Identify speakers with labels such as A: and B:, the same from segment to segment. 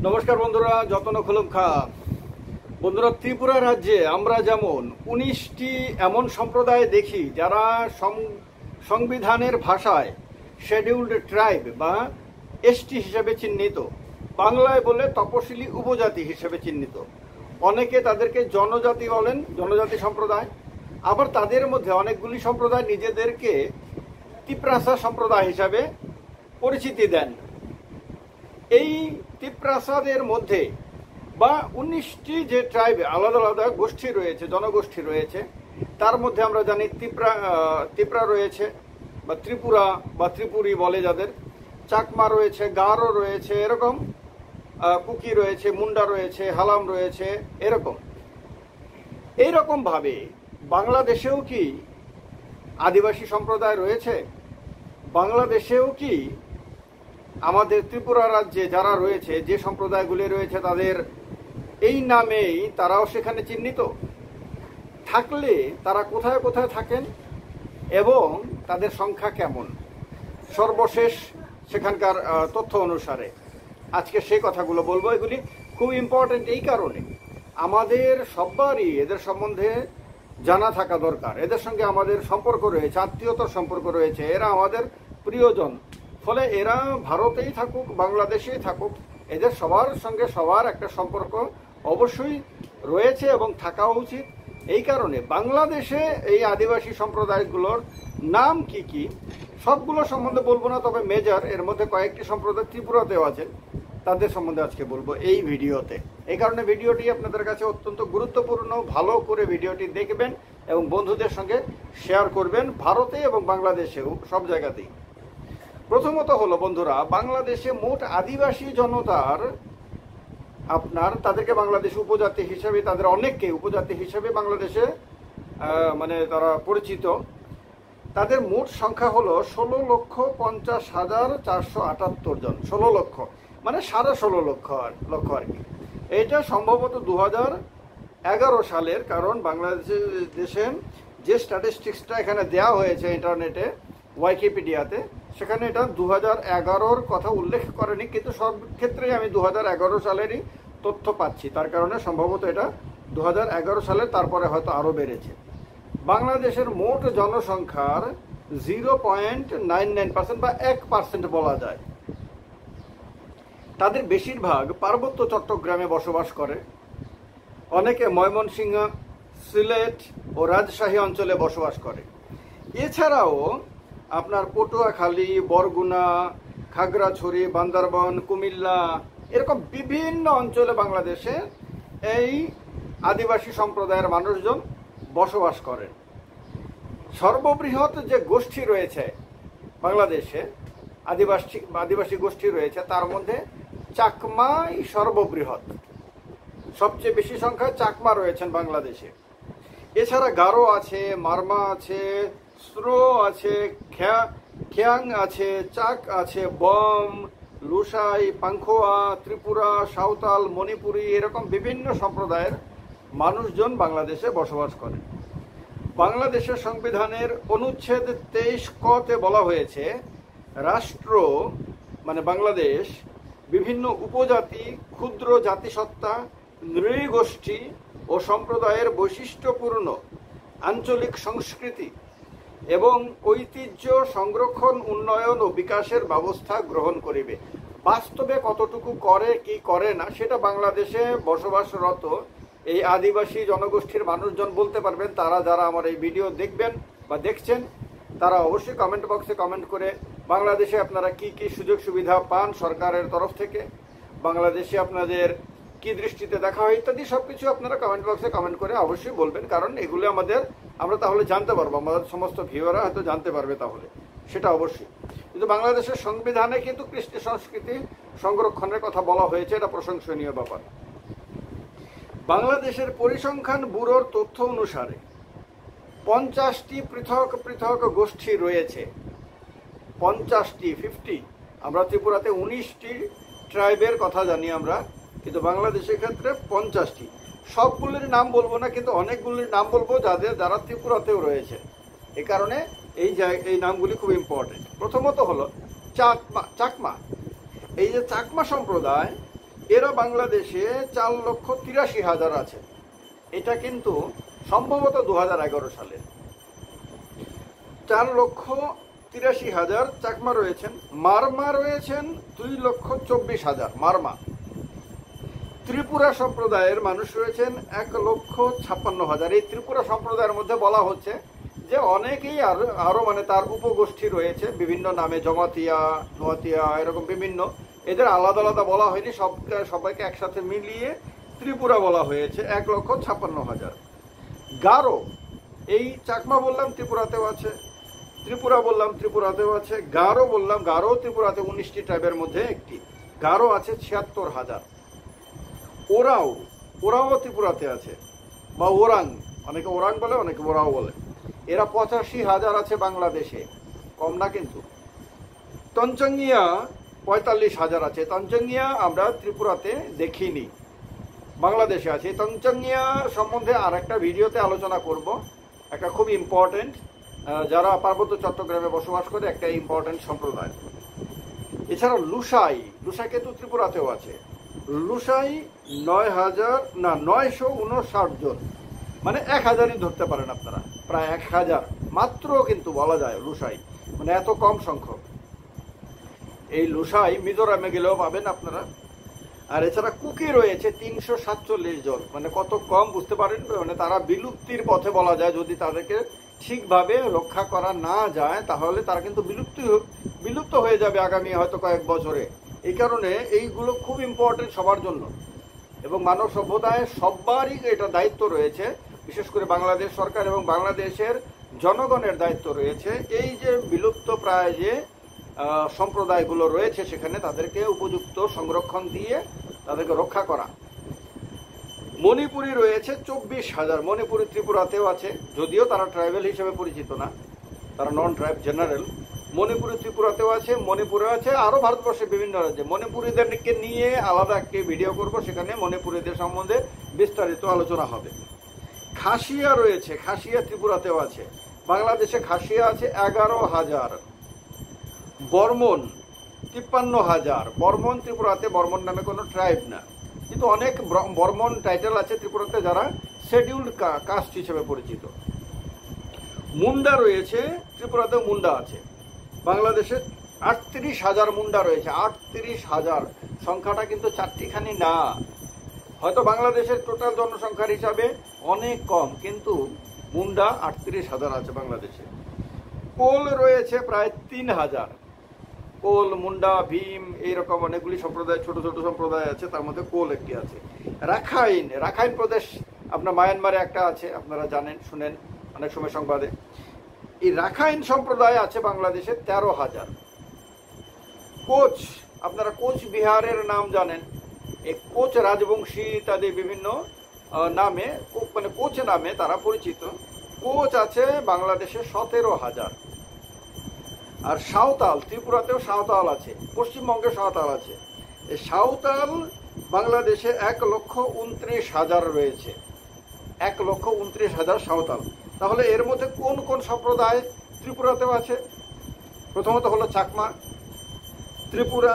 A: নমস্কার বন্ধুরা, যতন খুলুম খা। বন্ধুরা, ত্রিপুরা রাজ্যে আমরা যেমন 19টি এমন সম্প্রদায় দেখি যারা সংবিধানের ভাষায় শেডিউলড ট্রাইব বা এসটি হিসেবে চিহ্নিত, বাংলায় বলে তপশিলি উপজাতি হিসেবে চিহ্নিত। অনেকে তাদেরকে জনজাতি বলেন, জনজাতি সম্প্রদায়। আবার তাদের মধ্যে অনেকগুলি সম্প্রদায় নিজেদেরকে তিপ্রাসা সম্প্রদায় হিসাবে পরিচিতি দেন। এই তিপ্রাসাদের মধ্যে বা 19টি যে ট্রাইব আলাদা আলাদা গোষ্ঠী রয়েছে, জনগোষ্ঠী রয়েছে, তার মধ্যে আমরা জানি তিপ্রা রয়েছে বা ত্রিপুরা বা ত্রিপুরী বলে যাদের, চাকমা রয়েছে, গারো রয়েছে, এরকম কুকি রয়েছে, মুন্ডা রয়েছে, হালাম রয়েছে, এইরকম ভাবে বাংলাদেশেও কি আদিবাসী সম্প্রদায় রয়েছে? বাংলাদেশেও কি আমাদের ত্রিপুরা রাজ্যে যারা রয়েছে, যে সম্প্রদায়গুলি রয়েছে, তাদের এই নামেই তারাও সেখানে চিহ্নিত? থাকলে তারা কোথায় কোথায় থাকেন এবং তাদের সংখ্যা কেমন? সর্বশেষ সেখানকার তথ্য অনুসারে আজকে সেই কথাগুলো বলবো। এগুলি খুব ইম্পর্টেন্ট এই কারণে আমাদের সবারই এদের সম্বন্ধে জানা থাকা দরকার। এদের সঙ্গে আমাদের সম্পর্ক রয়েছে, আত্মীয়তার সম্পর্ক রয়েছে, এরা আমাদের প্রিয়জন। ফলে এরা ভারতেই থাকুক, বাংলাদেশেই থাকুক, এদের সবার সঙ্গে সবার একটা সম্পর্ক অবশ্যই রয়েছে এবং থাকা উচিত। এই কারণে বাংলাদেশে এই আদিবাসী সম্প্রদায়গুলোর নাম কি কি সবগুলো সম্বন্ধে বলবো না, তবে মেজর এর মধ্যে কয়েকটি সম্প্রদায় ত্রিপুরাতেও আছে, তাদের সম্বন্ধে আজকে বলবো এই ভিডিওতে। এই কারণে ভিডিওটি আপনাদের কাছে অত্যন্ত গুরুত্বপূর্ণ। ভালো করে ভিডিওটি দেখবেন এবং বন্ধুদের সঙ্গে শেয়ার করবেন, ভারতে এবং বাংলাদেশেও সব জায়গাতেই। প্রথমত হলো বন্ধুরা, বাংলাদেশে মোট আদিবাসী জনতার তাদেরকে বাংলাদেশ উপজাতি হিসেবে, তাদের অনেককে উপজাতি হিসেবে বাংলাদেশে তারা পরিচিত। তাদের মোট সংখ্যা হলো 16,50,478 জন। 16 লক্ষ মানে 16.5 লক্ষ আর কি। এটা সম্ভবত 2011 সালের, কারণ বাংলাদেশে যে স্ট্যাটিস্টিক্সটা এখানে দেওয়া হয়েছে ইন্টারনেটে ওয়াইকিপিডিয়াতে, সেখানে এটা 2011-র কথা উল্লেখ করেনি, কিন্তু সব ক্ষেত্রেই আমি 2011 সালেরই তথ্য পাচ্ছি। তার কারণে সম্ভবত এটা 2011 সালের, তারপরে হয়তো আরও বেড়েছে। বাংলাদেশের মোট জনসংখ্যার 0.99% বা 1% বলা যায়। তাদের বেশিরভাগ পার্বত্য চট্টগ্রামে বসবাস করে, অনেকে ময়মনসিংহ, সিলেট ও রাজশাহী অঞ্চলে বসবাস করে। এছাড়াও আপনার পটুয়াখালী, বরগুনা, খাগড়াছড়ি, বান্দরবান, কুমিল্লা, এরকম বিভিন্ন অঞ্চলে বাংলাদেশে এই আদিবাসী সম্প্রদায়ের মানুষজন বসবাস করেন। সর্ববৃহৎ যে গোষ্ঠী রয়েছে বাংলাদেশে, আদিবাসী গোষ্ঠী রয়েছে, তার মধ্যে চাকমাই সর্ববৃহৎ। সবচেয়ে বেশি সংখ্যায় চাকমা রয়েছেন বাংলাদেশে। এছাড়া গারো আছে, মারমা আছে, স্রো আছে, খিয়াং আছে, চাক আছে, বম, লুসাই, পাংখোয়া, ত্রিপুরা, সাঁওতাল, মণিপুরি, এরকম বিভিন্ন সম্প্রদায়ের মানুষজন বাংলাদেশে বসবাস করে। বাংলাদেশের সংবিধানের অনুচ্ছেদ 23ক-তে বলা হয়েছে, রাষ্ট্র বাংলাদেশ বিভিন্ন উপজাতি, ক্ষুদ্র জাতিসত্তা, নৃগোষ্ঠী ও সম্প্রদায়ের বৈশিষ্ট্যপূর্ণ আঞ্চলিক সংস্কৃতি এবং ঐতিহ্য সংরক্ষণ, উন্নয়ন ও বিকাশের ব্যবস্থা গ্রহণ করিবে। বাস্তবে কতটুকু করে কি করে না সেটা বাংলাদেশে বসবাসরত এই আদিবাসী জনগোষ্ঠীর মানুষজন বলতে পারবেন। তারা যারা আমার এই ভিডিও দেখবেন বা দেখছেন, তারা অবশ্যই কমেন্ট বক্সে কমেন্ট করে বাংলাদেশে আপনারা কি কি সুযোগ সুবিধা পান সরকারের তরফ থেকে, বাংলাদেশে আপনাদের কি দৃষ্টিতে দেখা হয় ইত্যাদি সবকিছু আপনারা কমেন্ট বক্সে কমেন্ট করে অবশ্যই বলবেন। কারণ এগুলো আমরা তাহলে জানতে পারবো, আমাদের সমস্ত ভিউয়াররা হয়তো জানতে পারবে তাহলে, সেটা অবশ্যই। কিন্তু বাংলাদেশের সংবিধানে কিন্তু কৃষ্টি সংস্কৃতি সংরক্ষণের কথা বলা হয়েছে, এটা প্রশংসনীয় ব্যাপার। বাংলাদেশের পরিসংখ্যান ব্যুরোর তথ্য অনুসারে 50টি পৃথক পৃথক গোষ্ঠী রয়েছে। 50 আমরা ত্রিপুরাতে 19টি ট্রাইবের কথা জানি আমরা, কিন্তু বাংলাদেশের ক্ষেত্রে 50টি। সবগুলির নাম বলবো না, কিন্তু অনেকগুলির নাম বলবো যারা ত্রিপুরাতেও রয়েছে। এই কারণে এই নামগুলি খুব ইম্পর্টেন্ট। প্রথমত হলো চাকমা। এই যে চাকমা সম্প্রদায়, এরা বাংলাদেশে 4,83,000 আছে। এটা কিন্তু সম্ভবত 2011 সালে। 4,83,000 চাকমা রয়েছেন। মারমা রয়েছেন 2,24,000 মারমা। ত্রিপুরা সম্প্রদায়ের মানুষ রয়েছেন 1,56,000। এই ত্রিপুরা সম্প্রদায়ের মধ্যে বলা হচ্ছে যে অনেকেই আরো মানে তার উপগোষ্ঠী রয়েছে বিভিন্ন নামে, জমাতিয়া, নোয়াতিয়া, এরকম বিভিন্ন। এদের আলাদা আলাদা বলা হয়নি, সবাইকে একসাথে মিলিয়ে ত্রিপুরা বলা হয়েছে 1,56,000। গারো, এই চাকমা বললাম ত্রিপুরাতেও আছে, ত্রিপুরা বললাম ত্রিপুরাতেও আছে, গারো বললাম, গারো ত্রিপুরাতে 19টি ট্রাইবের মধ্যে একটি। গারো আছে 76,000। ওরাও ত্রিপুরাতে আছে, বা ওরাং, অনেকে ওরাং বলে, অনেকে ওরাও বলে। এরা 85,000 আছে বাংলাদেশে, কম না কিন্তু। তঞ্চঙ্গিয়া 45,000 আছে। তঞ্চঙ্গিয়া আমরা ত্রিপুরাতে দেখিনি, বাংলাদেশে আছে। তঞ্চঙ্গিয়া সম্বন্ধে আর একটা ভিডিওতে আলোচনা করব, একটা খুব ইম্পর্টেন্ট, যারা পার্বত্য চট্টগ্রামে বসবাস করে একটা ইম্পর্টেন্ট সম্প্রদায়। এছাড়াও লুসাই কিন্তু ত্রিপুরাতেও আছে। লুসাই 959 জন, মানে 1000ই ধরতে পারেন আপনারা, প্রায় 1000 মাত্র কিন্তু বলা যায় লুসাই, মানে এত কম সংখ্যক। এই লুসাই মিজোরামে গেলেও পাবেন আপনারা। আর এছাড়া কুকি রয়েছে 347 জন, মানে কত কম বুঝতে পারেন। মানে তারা বিলুপ্তির পথে বলা যায়, যদি তাদেরকে ঠিকভাবে রক্ষা করা না যায় তাহলে তারা কিন্তু বিলুপ্ত হয়ে যাবে আগামী হয়তো কয়েক বছরে। এই কারণে এইগুলো খুব ইম্পর্টেন্ট সবার জন্য, এবং মানব সভ্যতায় সবারই এটা দায়িত্ব রয়েছে, বিশেষ করে বাংলাদেশ সরকার এবং বাংলাদেশের জনগণের দায়িত্ব রয়েছে এই যে বিলুপ্ত প্রায় যে সম্প্রদায়গুলো রয়েছে সেখানে তাদেরকে উপযুক্ত সংরক্ষণ দিয়ে তাদেরকে রক্ষা করা। মণিপুরি রয়েছে 24,000। মণিপুরি ত্রিপুরাতেও আছে, যদিও তারা ট্রাইবেল হিসেবে পরিচিত না, তারা নন ট্রাইব জেনারেল। মণিপুরি ত্রিপুরাতেও আছে, মণিপুরে আছে, আরো ভারতবর্ষের বিভিন্ন রাজ্যে। মণিপুরীদেরকে নিয়ে আলাদা একটি ভিডিও করব, সেখানে মণিপুরীদের সম্বন্ধে বিস্তারিত আলোচনা হবে। খাসিয়া রয়েছে, খাসিয়া ত্রিপুরাতেও আছে। বাংলাদেশে খাসিয়া আছে 11,000। বর্মন 53,000। বর্মন ত্রিপুরাতে, বর্মন নামে কোনো ট্রাইব না, কিন্তু অনেক বর্মন টাইটেল আছে ত্রিপুরাতে যারা শিডিউল্ড কাস্ট হিসেবে পরিচিত। মুন্ডা রয়েছে, ত্রিপুরাতেও মুন্ডা আছে। বাংলাদেশে 38,000 মুন্ডা রয়েছে। 38,000 সংখ্যাটা কিন্তু চারটিখানি না, হয়তো বাংলাদেশের টোটাল জনসংখ্যার হিসাবে অনেক কম, কিন্তু মুন্ডা 38,000 আছে বাংলাদেশে। কোল রয়েছে প্রায় 3,000। কোল, মুন্ডা, ভীম, এইরকম অনেকগুলি সম্প্রদায়, ছোট ছোট সম্প্রদায় আছে, তার মধ্যে কোল একটি আছে। রাখাইন প্রদেশ আপনার মায়ানমারে একটা আছে, আপনারা জানেন, শুনেন অনেক সময় সংবাদে। এই রাখাইন সম্প্রদায় আছে বাংলাদেশে 13,000। কোচ, আপনারা কোচ বিহারের নাম জানেন, এই কোচ রাজবংশী ইত্যাদি বিভিন্ন নামে, মানে কোচ নামে তারা পরিচিত। কোচ আছে বাংলাদেশে 17,000। আর সাঁওতাল, ত্রিপুরাতেও সাঁওতাল আছে, পশ্চিমবঙ্গে সাঁওতাল আছে। এই সাঁওতাল বাংলাদেশে 1,29,000 রয়েছে। 1,29,000 সাঁওতাল। তাহলে এর মধ্যে কোন কোন সম্প্রদায় ত্রিপুরাতেও আছে? প্রথমত হলো চাকমা, ত্রিপুরা,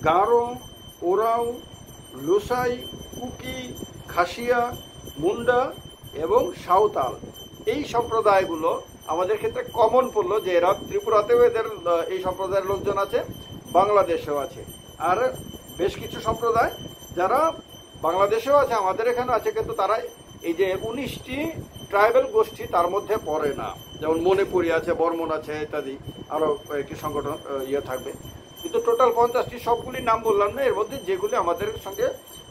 A: গারো, ওরাও, লুসাই, কুকি, খাসিয়া, মুন্ডা এবং সাঁওতাল। এই সম্প্রদায়গুলো আমাদের ক্ষেত্রে কমন পড়লো যে এরা ত্রিপুরাতেও এদের এই সম্প্রদায়ের লোকজন আছে, বাংলাদেশেও আছে। আর বেশ কিছু সম্প্রদায় যারা বাংলাদেশেও আছে, আমাদের এখানে আছে, কিন্তু তারা এই যে 19টি ট্রাইবেল গোষ্ঠী তার মধ্যে পড়ে না। যেমন মণিপুরি আছে, বর্মন আছে ইত্যাদি, আরো কয়েকটি সংগঠন থাকবে। কিন্তু টোটাল 50টি, সবগুলির নাম বললাম না, এর মধ্যে যেগুলি আমাদের সঙ্গে,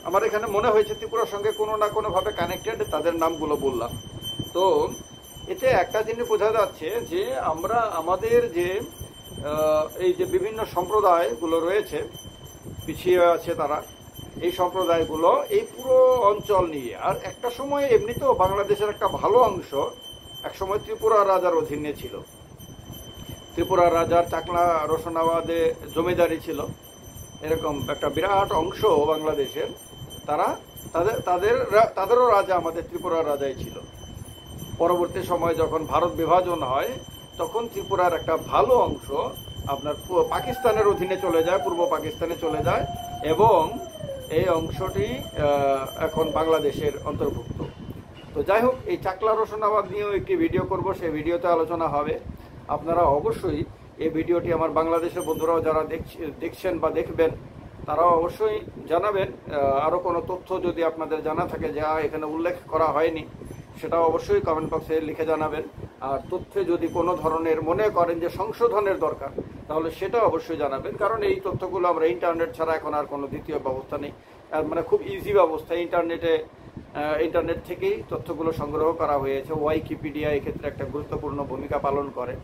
A: আমার এখানে মনে হয়েছে ত্রিপুরার সঙ্গে কোনো না কোনো ভাবে কানেক্টেড, তাদের নামগুলো বললাম। তো এতে একটা জিনিস বোঝা যাচ্ছে যে আমরা আমাদের যে এই যে বিভিন্ন সম্প্রদায়গুলো রয়েছে, পিছিয়ে আছে তারা, এই সম্প্রদায়গুলো এই পুরো অঞ্চল নিয়ে। আর একটা সময় এমনিতেও বাংলাদেশের একটা ভালো অংশ একসময় ত্রিপুরা রাজার অধীনে ছিল। ত্রিপুরা রাজার চাকলা রোশনাবাদে জমিদারি ছিল, এরকম একটা বিরাট অংশ বাংলাদেশের। তাদেরও রাজা আমাদের ত্রিপুরার রাজাই ছিল। পরবর্তী সময় যখন ভারত বিভাজন হয় তখন ত্রিপুরার একটা ভালো অংশ আপনার পাকিস্তানের অধীনে চলে যায়, পূর্ব পাকিস্তানে চলে যায়, এবং এই অংশটি এখন বাংলাদেশের অন্তর্ভুক্ত। তো যাই হোক, এই চাকলা রোশনাবাদ নিয়েও একটি ভিডিও করব, সেই ভিডিওতে আলোচনা হবে। আপনারা অবশ্যই এই ভিডিওটি আমার বাংলাদেশের বন্ধুরাও যারা দেখছেন বা দেখবেন তারাও অবশ্যই জানাবেন। আরও কোনো তথ্য যদি আপনাদের জানা থাকে যা এখানে উল্লেখ করা হয়নি, সেটাও অবশ্যই কমেন্ট বক্সে লিখে জানাবেন। আর তথ্যে যদি কোনো ধরনের মনে করেন যে সংশোধনের দরকার, তাহলে সেটা অবশ্যই জানাবেন। কারণ এই তথ্যগুলো আমরা ইন্টারনেট ছাড়া এখন আর কোনো দ্বিতীয় ব্যবস্থা নেই, মানে খুব ইজি ব্যবস্থা। ইন্টারনেট থেকেই তথ্যগুলো সংগ্রহ করা হয়েছে। ওয়াইকিপিডিয়া এক্ষেত্রে একটা গুরুত্বপূর্ণ ভূমিকা পালন করে।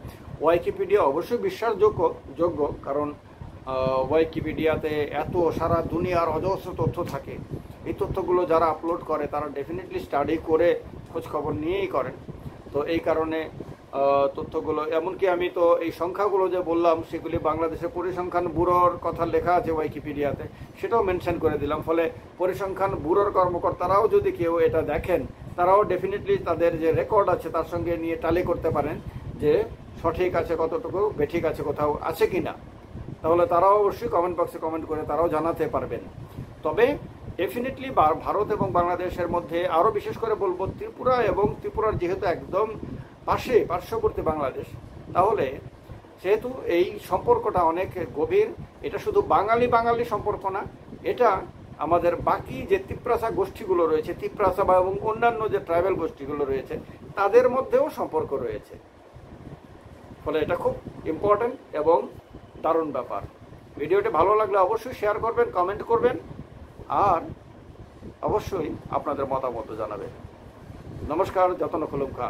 A: ওয়াইকিপিডিয়া অবশ্যই বিশ্বাসযোগ্য, কারণ ওয়াইকিপিডিয়াতে এত সারা দুনিয়ার অজস্র তথ্য থাকে। এই তথ্যগুলো যারা আপলোড করে তারা ডেফিনেটলি স্টাডি করে খোঁজখবর নিয়েই করেন। তো এই কারণে তথ্যগুলো, এমনকি আমি তো এই সংখ্যাগুলো যে বললাম সেগুলি বাংলাদেশের পরিসংখ্যান ব্যুরোর কথা লেখা আছে ওয়াইকিপিডিয়াতে, সেটাও মেনশন করে দিলাম। ফলে পরিসংখ্যান ব্যুরোর কর্মকর্তারাও যদি কেউ এটা দেখেন, তারাও ডেফিনেটলি তাদের যে রেকর্ড আছে তার সঙ্গে নিয়ে টালি করতে পারেন যে সঠিক আছে কতটুকু, বেঠিক আছে কোথাও আছে কি না। তাহলে তারাও অবশ্যই কমেন্ট বক্সে কমেন্ট করে তারাও জানাতে পারবেন। তবে ডেফিনেটলি ভারত এবং বাংলাদেশের মধ্যে আরও বিশেষ করে বলবো ত্রিপুরা, এবং ত্রিপুরার যেহেতু একদম পার্শ্ববর্তী বাংলাদেশ, তাহলে সেহেতু এই সম্পর্কটা অনেক গভীর। এটা শুধু বাঙালি সম্পর্ক না, এটা আমাদের বাকি যে তিপ্রাসা গোষ্ঠীগুলো রয়েছে, তিপ্রাসা বা এবং অন্যান্য যে ট্রাইবাল গোষ্ঠীগুলো রয়েছে তাদের মধ্যেও সম্পর্ক রয়েছে। ফলে এটা খুব ইম্পর্ট্যান্ট এবং দারুণ ব্যাপার। ভিডিওটি ভালো লাগলে অবশ্যই শেয়ার করবেন, কমেন্ট করবেন, আর অবশ্যই আপনাদের মতামত জানাবেন। নমস্কার, যতন খুলুমখা।